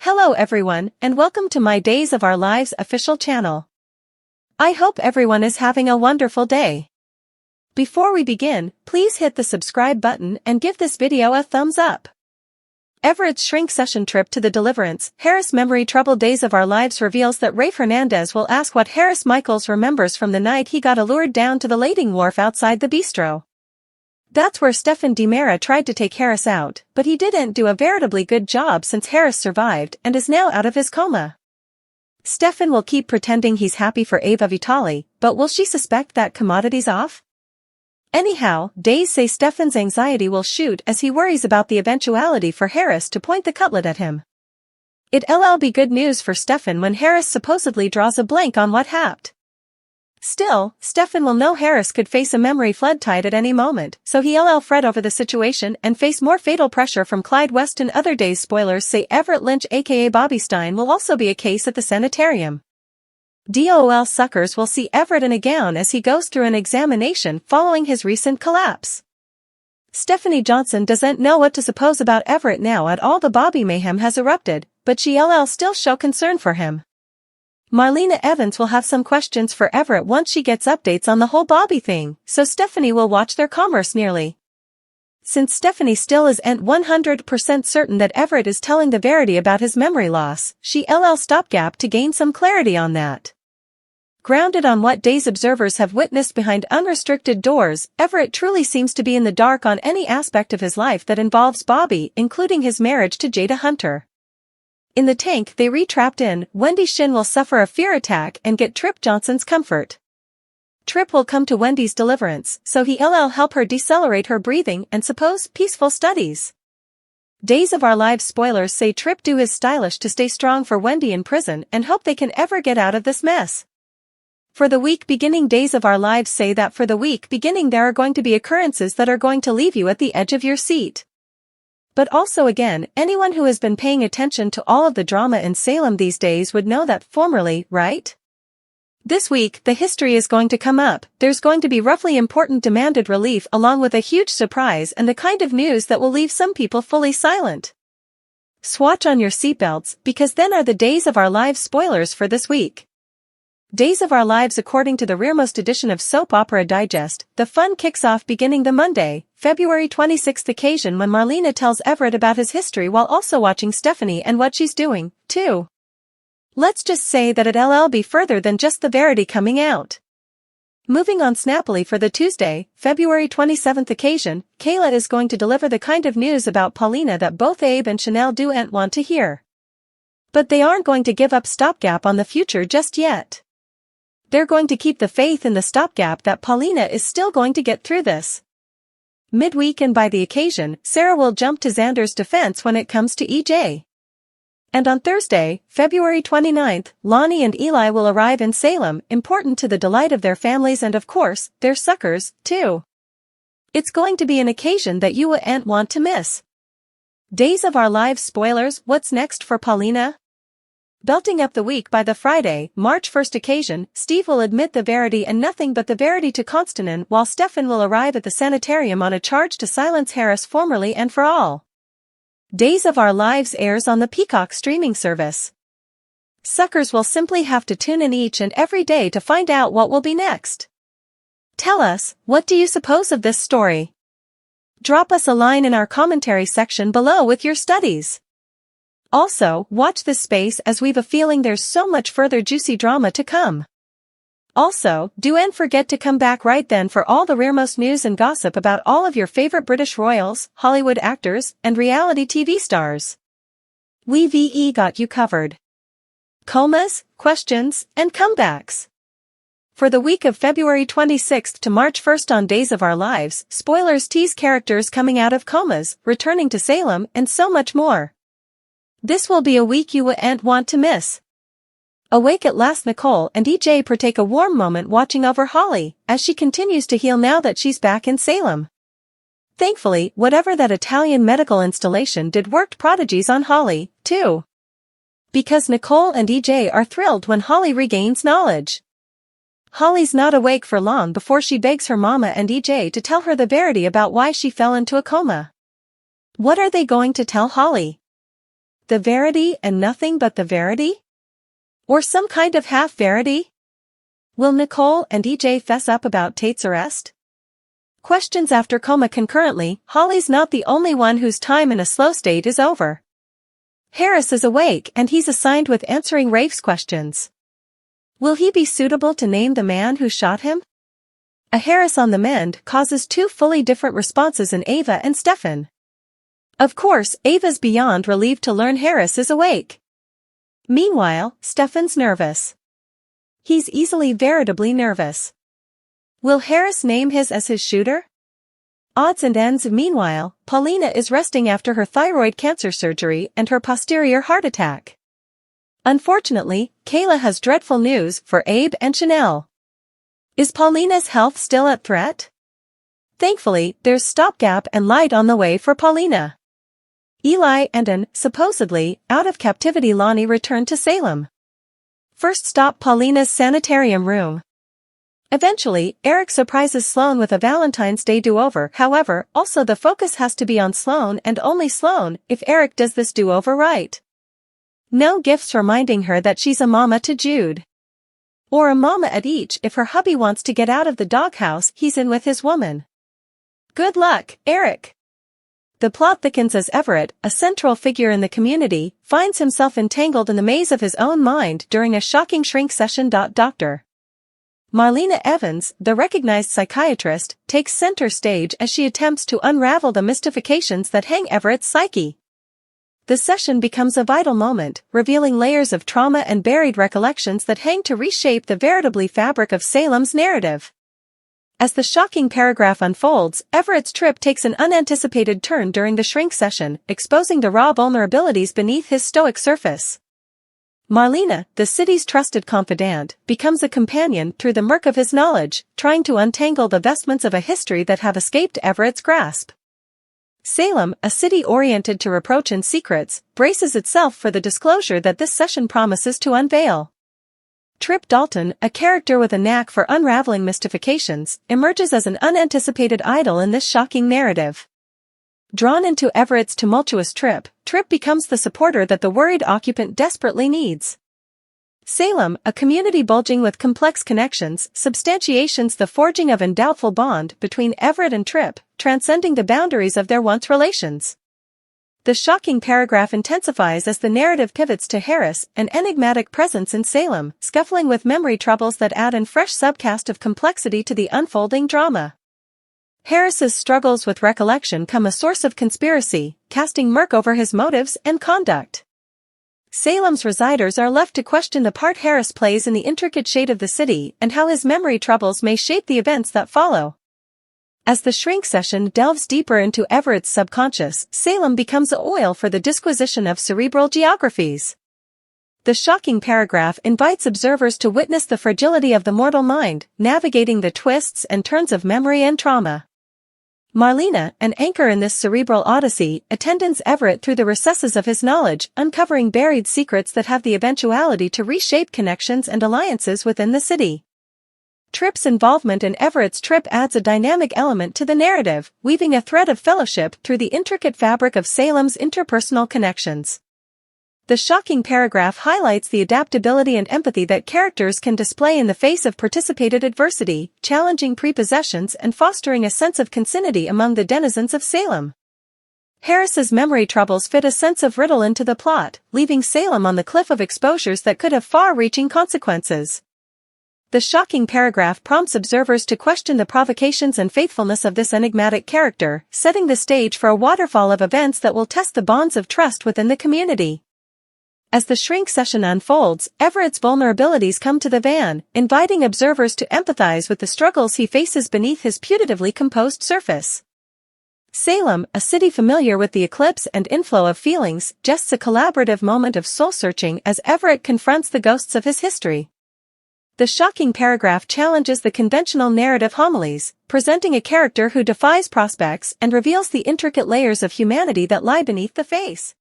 Hello everyone, and welcome to my Days of Our Lives official channel. I hope everyone is having a wonderful day. Before we begin, please hit the subscribe button and give this video a thumbs up. Everett's shrink session trip to the Deliverance, Harris memory trouble. Days of Our Lives reveals that Rafe Hernandez will ask what Harris Michaels remembers from the night he got allured down to the lading wharf outside the bistro. That's where Stephen DiMera tried to take Harris out, but he didn't do a veritably good job since Harris survived and is now out of his coma. Stefan will keep pretending he's happy for Ava Vitali, but will she suspect that commodity's off? Anyhow, Days say Stefan's anxiety will shoot as he worries about the eventuality for Harris to point the cutlet at him. It'll be good news for Stefan when Harris supposedly draws a blank on what happened. Still, Stefan will know Harris could face a memory flood tide at any moment, so he'll fret over the situation and face more fatal pressure from Clyde Weston. Other Days spoilers say Everett Lynch aka Bobby Stein will also be a case at the sanitarium. DOL suckers will see Everett in a gown as he goes through an examination following his recent collapse. Stephanie Johnson doesn't know what to suppose about Everett now at all. The Bobby mayhem has erupted, but she'll still show concern for him. Marlena Evans will have some questions for Everett once she gets updates on the whole Bobby thing, so Stephanie will watch their commerce nearly. Since Stephanie still isn't 100% certain that Everett is telling the verity about his memory loss, she'll stopgap to gain some clarity on that. Grounded on what Days observers have witnessed behind unrestricted doors, Everett truly seems to be in the dark on any aspect of his life that involves Bobby, including his marriage to Jada Hunter. In the tank they re-trapped in, Wendy Shin will suffer a fear attack and get Tripp Johnson's comfort. Tripp will come to Wendy's deliverance, so he'll help her decelerate her breathing and suppose peaceful studies. Days of Our Lives spoilers say Tripp do his stylish to stay strong for Wendy in prison and hope they can ever get out of this mess. For the week beginning, Days of Our Lives say that for the week beginning there are going to be occurrences that are going to leave you at the edge of your seat. But also again, anyone who has been paying attention to all of the drama in Salem these days would know that formerly, right? This week, the history is going to come up. There's going to be roughly important demanded relief along with a huge surprise and the kind of news that will leave some people fully silent. Swatch on your seatbelts, because then are the Days of Our Lives spoilers for this week. Days of Our Lives. According to the rearmost edition of Soap Opera Digest, the fun kicks off beginning the Monday, February 26th occasion when Marlena tells Everett about his history while also watching Stephanie and what she's doing, too. Let's just say that it'll be further than just the verity coming out. Moving on snappily for the Tuesday, February 27th occasion, Kayla is going to deliver the kind of news about Paulina that both Abe and Chanel don't want to hear. But they aren't going to give up stopgap on the future just yet. They're going to keep the faith in the stopgap that Paulina is still going to get through this. Midweek and by the occasion, Sarah will jump to Xander's defense when it comes to EJ. And on Thursday, February 29th, Lonnie and Eli will arrive in Salem, important to the delight of their families and of course, their suckers, too. It's going to be an occasion that you won't want to miss. Days of Our Lives spoilers. What's next for Paulina? Belting up the week by the Friday, March 1st occasion, Steve will admit the verity and nothing but the verity to Konstantin while Stefan will arrive at the sanitarium on a charge to silence Harris formerly and for all. Days of Our Lives airs on the Peacock streaming service. Suckers will simply have to tune in each and every day to find out what will be next. Tell us, what do you suppose of this story? Drop us a line in our commentary section below with your studies. Also, watch this space as we've a feeling there's so much further juicy drama to come. Also, don't forget to come back right then for all the rearmost news and gossip about all of your favorite British royals, Hollywood actors, and reality TV stars. We've got you covered. Comas, questions, and comebacks. For the week of February 26th to March 1st on Days of Our Lives, spoilers tease characters coming out of comas, returning to Salem, and so much more. This will be a week you won't want to miss. Awake at last, Nicole and EJ partake a warm moment watching over Holly, as she continues to heal now that she's back in Salem. Thankfully, whatever that Italian medical installation did worked prodigies on Holly, too. Because Nicole and EJ are thrilled when Holly regains knowledge. Holly's not awake for long before she begs her mama and EJ to tell her the verity about why she fell into a coma. What are they going to tell Holly? The verity and nothing but the verity? Or some kind of half-verity? Will Nicole and EJ fess up about Tate's arrest? Questions after coma concurrently. Holly's not the only one whose time in a slow state is over. Harris is awake and he's assigned with answering Rafe's questions. Will he be suitable to name the man who shot him? A Harris on the mend causes two fully different responses in Ava and Stefan. Of course, Ava's beyond relieved to learn Harris is awake. Meanwhile, Stefan's nervous. He's easily veritably nervous. Will Harris name his as his shooter? Odds and ends. Meanwhile, Paulina is resting after her thyroid cancer surgery and her posterior heart attack. Unfortunately, Kayla has dreadful news for Abe and Chanel. Is Paulina's health still at threat? Thankfully, there's stopgap and light on the way for Paulina. Eli and an, supposedly, out-of-captivity Lonnie return to Salem. First stop Paulina's sanitarium room. Eventually, Eric surprises Sloane with a Valentine's Day do-over. However, also the focus has to be on Sloane and only Sloane if Eric does this do-over right. No gifts reminding her that she's a mama to Jude. Or a mama at each if her hubby wants to get out of the doghouse he's in with his woman. Good luck, Eric. The plot thickens as Everett, a central figure in the community, finds himself entangled in the maze of his own mind during a shocking shrink session. Dr. Marlena Evans, the recognized psychiatrist, takes center stage as she attempts to unravel the mystifications that hang Everett's psyche. The session becomes a vital moment, revealing layers of trauma and buried recollections that hang to reshape the veritably fabric of Salem's narrative. As the shocking paragraph unfolds, Everett's trip takes an unanticipated turn during the shrink session, exposing the raw vulnerabilities beneath his stoic surface. Marlena, the city's trusted confidant, becomes a companion through the murk of his knowledge, trying to untangle the vestments of a history that have escaped Everett's grasp. Salem, a city oriented to reproach and secrets, braces itself for the disclosure that this session promises to unveil. Tripp Dalton, a character with a knack for unraveling mystifications, emerges as an unanticipated idol in this shocking narrative. Drawn into Everett's tumultuous trip, Tripp becomes the supporter that the worried occupant desperately needs. Salem, a community bulging with complex connections, substantiates the forging of a doubtful bond between Everett and Tripp, transcending the boundaries of their once relations. The shocking paragraph intensifies as the narrative pivots to Harris, an enigmatic presence in Salem, scuffling with memory troubles that add a fresh subcast of complexity to the unfolding drama. Harris's struggles with recollection come a source of conspiracy, casting murk over his motives and conduct. Salem's residers are left to question the part Harris plays in the intricate shade of the city and how his memory troubles may shape the events that follow. As the shrink session delves deeper into Everett's subconscious, Salem becomes oil for the disquisition of cerebral geographies. The shocking paragraph invites observers to witness the fragility of the mortal mind, navigating the twists and turns of memory and trauma. Marlena, an anchor in this cerebral odyssey, attends Everett through the recesses of his knowledge, uncovering buried secrets that have the eventuality to reshape connections and alliances within the city. Tripp's involvement in Everett's trip adds a dynamic element to the narrative, weaving a thread of fellowship through the intricate fabric of Salem's interpersonal connections. The shocking paragraph highlights the adaptability and empathy that characters can display in the face of participated adversity, challenging prepossessions and fostering a sense of consanity among the denizens of Salem. Harris's memory troubles fit a sense of riddle into the plot, leaving Salem on the cliff of exposures that could have far-reaching consequences. The shocking paragraph prompts observers to question the provocations and faithfulness of this enigmatic character, setting the stage for a waterfall of events that will test the bonds of trust within the community. As the shrink session unfolds, Everett's vulnerabilities come to the van, inviting observers to empathize with the struggles he faces beneath his putatively composed surface. Salem, a city familiar with the eclipse and inflow of feelings, jests a collaborative moment of soul-searching as Everett confronts the ghosts of his history. The shocking paragraph challenges the conventional narrative homilies, presenting a character who defies prospects and reveals the intricate layers of humanity that lie beneath the face.